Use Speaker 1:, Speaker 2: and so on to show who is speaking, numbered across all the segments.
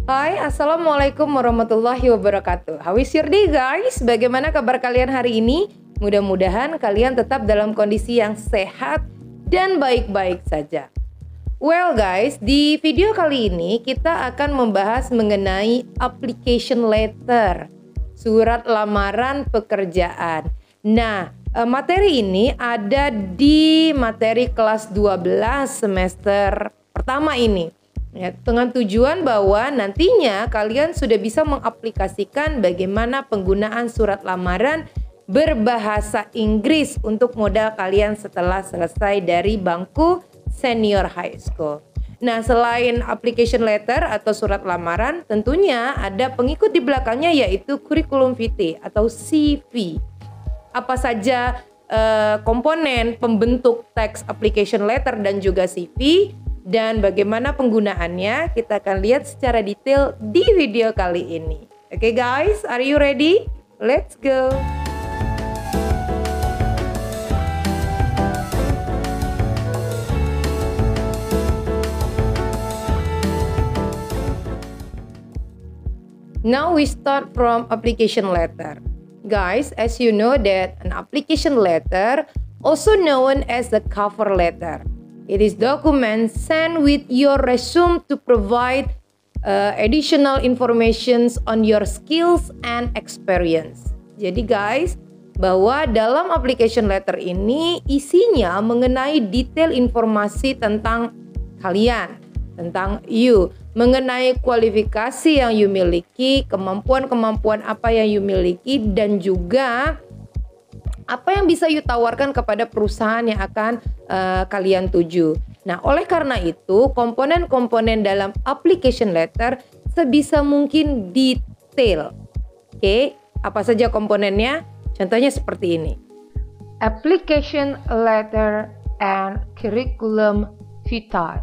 Speaker 1: Hai, Assalamualaikum warahmatullahi wabarakatuh. How is your day guys? Bagaimana kabar kalian hari ini? Mudah-mudahan kalian tetap dalam kondisi yang sehat dan baik-baik saja. Well guys, di video kali ini kita akan membahas mengenai application letter, surat lamaran pekerjaan. Nah, materi ini ada di materi kelas 12 semester pertama ini. Ya, dengan tujuan bahwa nantinya kalian sudah bisa mengaplikasikan bagaimana penggunaan surat lamaran berbahasa Inggris untuk modal kalian setelah selesai dari bangku senior high school. Nah, selain application letter atau surat lamaran, tentunya ada pengikut di belakangnya yaitu curriculum vitae atau CV. Apa saja komponen pembentuk teks application letter dan juga CV, dan bagaimana penggunaannya kita akan lihat secara detail di video kali ini. Oke guys, are you ready? Let's go! Now we start from application letter. Guys, as you know that an application letter, also known as the cover letter, it is document sent with your resume to provide additional informations on your skills and experience. Jadi guys, bahwa dalam application letter ini isinya mengenai detail informasi tentang kalian, tentang you, mengenai kualifikasi yang you miliki, kemampuan-kemampuan apa yang you miliki, dan juga apa yang bisa you tawarkan kepada perusahaan yang akan kalian tuju. Nah, oleh karena itu, komponen-komponen dalam application letter sebisa mungkin detail. Oke, apa saja komponennya? Contohnya seperti ini. Application letter and curriculum vitae.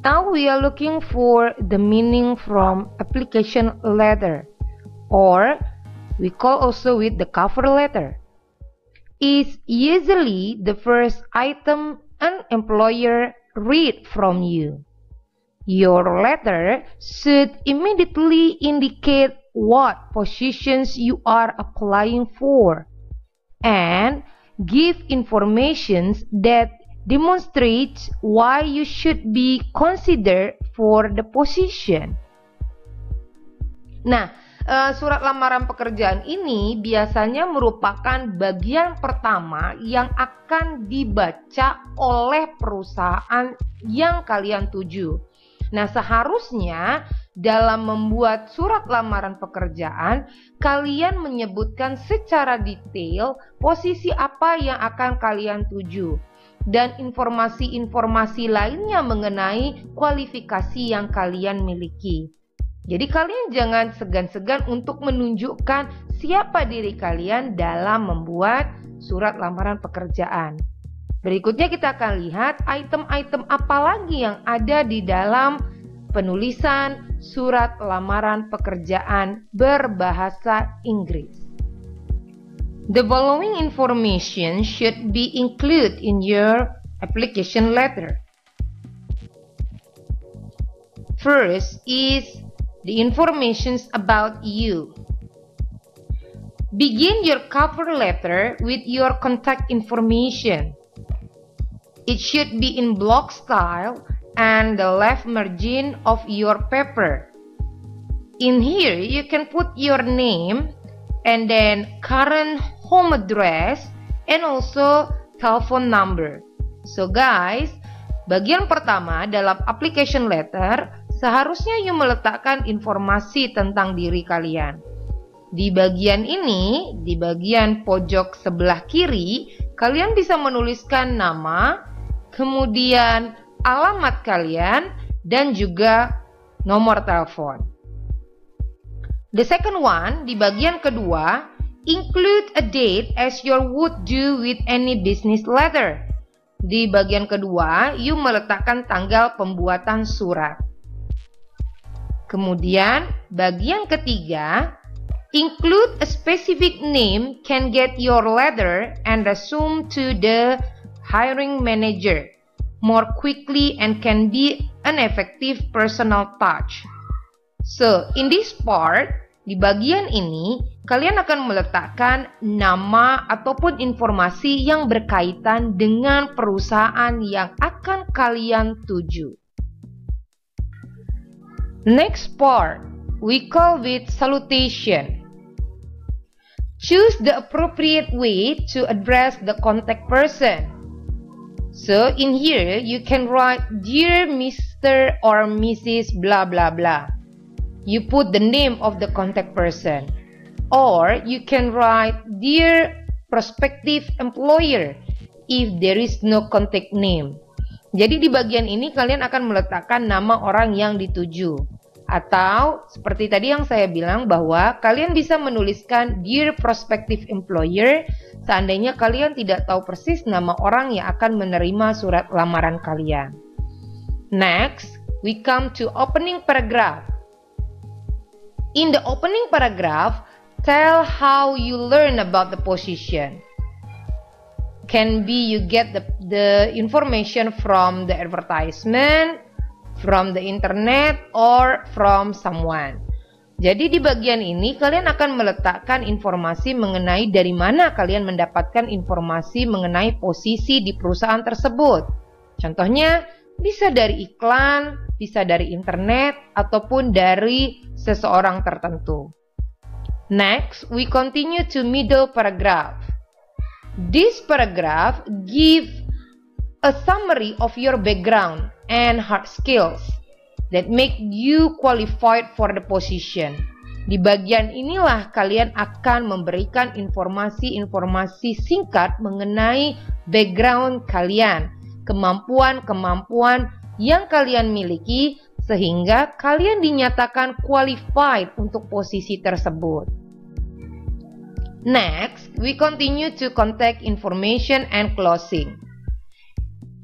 Speaker 1: Now we are looking for the meaning from application letter, or we call also with the cover letter. Is usually the first item an employer read from you. Your letter should immediately indicate what positions you are applying for and give informations that demonstrates why you should be considered for the position. Nah, surat lamaran pekerjaan ini biasanya merupakan bagian pertama yang akan dibaca oleh perusahaan yang kalian tuju. Nah, seharusnya dalam membuat surat lamaran pekerjaan, kalian menyebutkan secara detail posisi apa yang akan kalian tuju dan informasi-informasi lainnya mengenai kualifikasi yang kalian miliki. Jadi kalian jangan segan-segan untuk menunjukkan siapa diri kalian dalam membuat surat lamaran pekerjaan. Berikutnya kita akan lihat item-item apa lagi yang ada di dalam penulisan surat lamaran pekerjaan berbahasa Inggris. The following information should be included in your application letter. First is the informations about you. Begin your cover letter with your contact information. It should be in block style and the left margin of your paper. In here, you can put your name and then current home address and also telephone number. So guys, bagian pertama dalam application letter, seharusnya you meletakkan informasi tentang diri kalian. Di bagian ini, di bagian pojok sebelah kiri, kalian bisa menuliskan nama, kemudian alamat kalian, dan juga nomor telepon. The second one, di bagian kedua, include a date as you would do with any business letter. Di bagian kedua, you meletakkan tanggal pembuatan surat. Kemudian, bagian ketiga, include a specific name can get your letter and resume to the hiring manager. more quickly and can be an effective personal touch. So, in this part, di bagian ini, kalian akan meletakkan nama ataupun informasi yang berkaitan dengan perusahaan yang akan kalian tuju. Next part, we call with salutation. Choose the appropriate way to address the contact person. So, in here, you can write, Dear Mr. or Mrs. blah blah blah. You put the name of the contact person. Or, you can write, Dear prospective employer, if there is no contact name. Jadi di bagian ini kalian akan meletakkan nama orang yang dituju. Atau seperti tadi yang saya bilang bahwa kalian bisa menuliskan Dear prospective employer seandainya kalian tidak tahu persis nama orang yang akan menerima surat lamaran kalian. Next, we come to opening paragraph. In the opening paragraph, tell how you learn about the position. Can be you get the information from the advertisement, from the internet, or from someone. Jadi di bagian ini kalian akan meletakkan informasi mengenai dari mana kalian mendapatkan informasi mengenai posisi di perusahaan tersebut. Contohnya bisa dari iklan, bisa dari internet, ataupun dari seseorang tertentu. Next, we continue to middle paragraph. This paragraph give a summary of your background and hard skills that make you qualified for the position. Di bagian inilah kalian akan memberikan informasi-informasi singkat mengenai background kalian, kemampuan-kemampuan yang kalian miliki sehingga kalian dinyatakan qualified untuk posisi tersebut. Next, we continue to contact information and closing.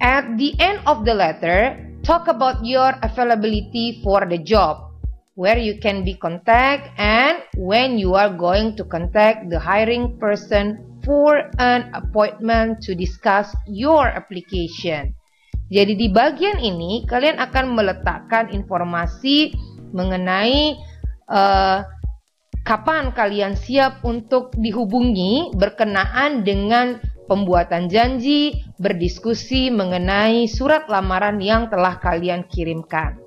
Speaker 1: At the end of the letter, talk about your availability for the job, where you can be contacted and when you are going to contact the hiring person for an appointment to discuss your application. Jadi di bagian ini kalian akan meletakkan informasi mengenai kapan kalian siap untuk dihubungi berkenaan dengan pembuatan janji, berdiskusi mengenai surat lamaran yang telah kalian kirimkan.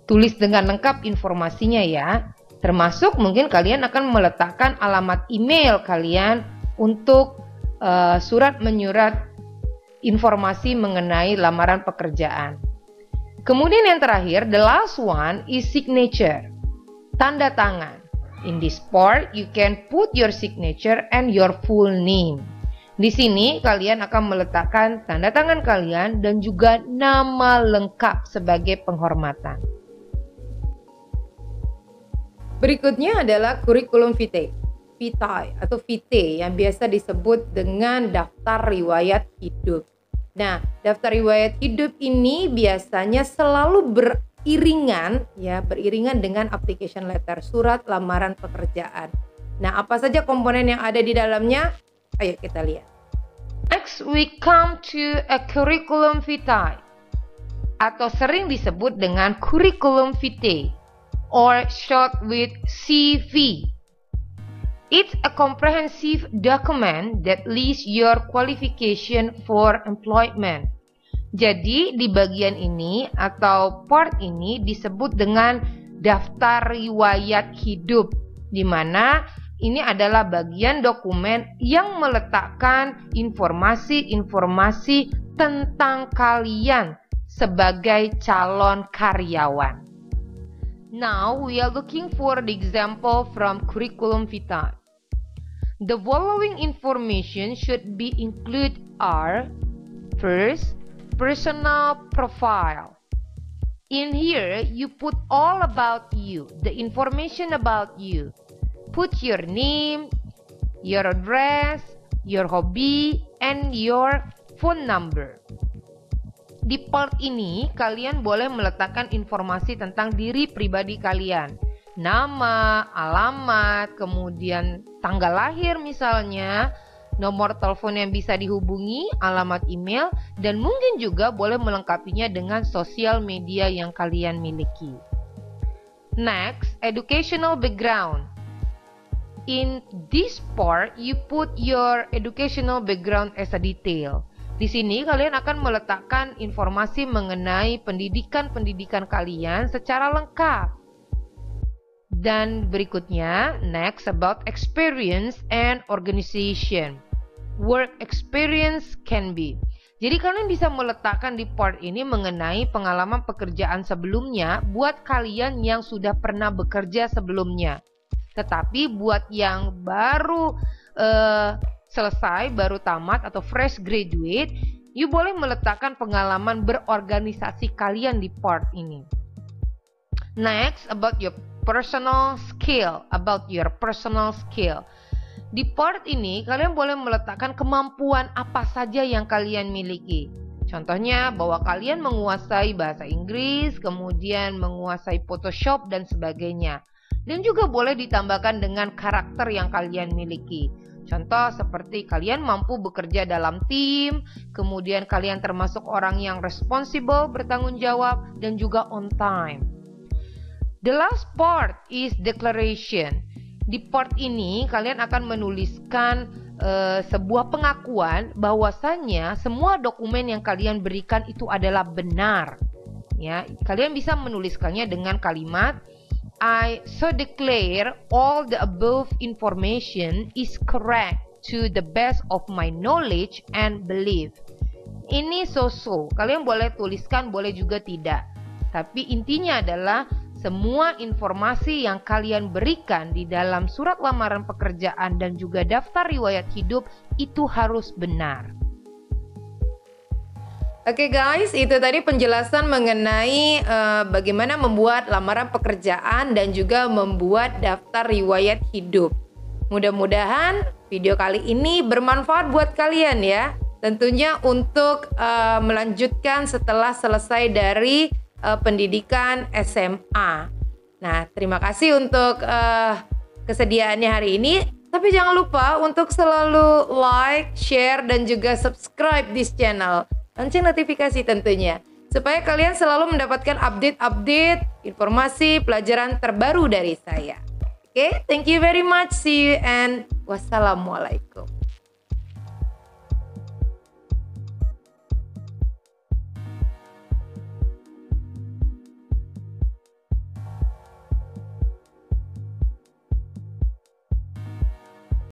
Speaker 1: Tulis dengan lengkap informasinya ya, termasuk mungkin kalian akan meletakkan alamat email kalian untuk surat menyurat informasi mengenai lamaran pekerjaan. Kemudian yang terakhir, the last one is signature, tanda tangan. In this part, you can put your signature and your full name. Di sini kalian akan meletakkan tanda tangan kalian dan juga nama lengkap sebagai penghormatan. Berikutnya adalah kurikulum vitae atau vitae yang biasa disebut dengan daftar riwayat hidup. Nah, daftar riwayat hidup ini biasanya selalu beriringan dengan application letter, surat lamaran pekerjaan. Nah, apa saja komponen yang ada di dalamnya? Ayo kita lihat. Next, we come to a curriculum vitae atau sering disebut dengan curriculum vitae or short with CV. It's a comprehensive document that lists your qualification for employment. Jadi di bagian ini atau part ini disebut dengan daftar riwayat hidup, di mana ini adalah bagian dokumen yang meletakkan informasi-informasi tentang kalian sebagai calon karyawan. Now we are looking for the example from curriculum vitae. The following information should be included are: first, personal profile. In here, you put all about you, the information about you. Put your name, your address, your hobby, and your phone number. Di part ini, kalian boleh meletakkan informasi tentang diri pribadi kalian. Nama, alamat, kemudian tanggal lahir misalnya, nomor telepon yang bisa dihubungi, alamat email, dan mungkin juga boleh melengkapinya dengan sosial media yang kalian miliki. Next, educational background. In this part, you put your educational background as a detail. Di sini kalian akan meletakkan informasi mengenai pendidikan kalian secara lengkap. Dan berikutnya, next about experience and organization. Work experience can be. Jadi kalian bisa meletakkan di part ini mengenai pengalaman pekerjaan sebelumnya buat kalian yang sudah pernah bekerja sebelumnya. Tetapi buat yang baru selesai, baru tamat atau fresh graduate, you boleh meletakkan pengalaman berorganisasi kalian di part ini. Next, about your personal skill, Di part ini, kalian boleh meletakkan kemampuan apa saja yang kalian miliki. Contohnya, bahwa kalian menguasai bahasa Inggris, kemudian menguasai Photoshop, dan sebagainya. Dan juga boleh ditambahkan dengan karakter yang kalian miliki. Contoh seperti kalian mampu bekerja dalam tim, kemudian kalian termasuk orang yang responsible, bertanggung jawab, dan juga on time. The last part is declaration. Di part ini kalian akan menuliskan sebuah pengakuan bahwasannya semua dokumen yang kalian berikan itu adalah benar. Ya, kalian bisa menuliskannya dengan kalimat I so declare all the above information is correct to the best of my knowledge and belief. Ini so-so. Kalian boleh tuliskan, boleh juga tidak. Tapi intinya adalah semua informasi yang kalian berikan di dalam surat lamaran pekerjaan dan juga daftar riwayat hidup itu harus benar. Oke guys, itu tadi penjelasan mengenai bagaimana membuat lamaran pekerjaan dan juga membuat daftar riwayat hidup. Mudah-mudahan video kali ini bermanfaat buat kalian ya. Tentunya untuk melanjutkan setelah selesai dari pendidikan SMA. Nah, terima kasih untuk kesediaannya hari ini. Tapi jangan lupa untuk selalu like, share, dan juga subscribe this channel. Lonceng notifikasi tentunya. Supaya kalian selalu mendapatkan update-update, informasi, pelajaran terbaru dari saya. Oke, thank you very much. See you and wassalamualaikum.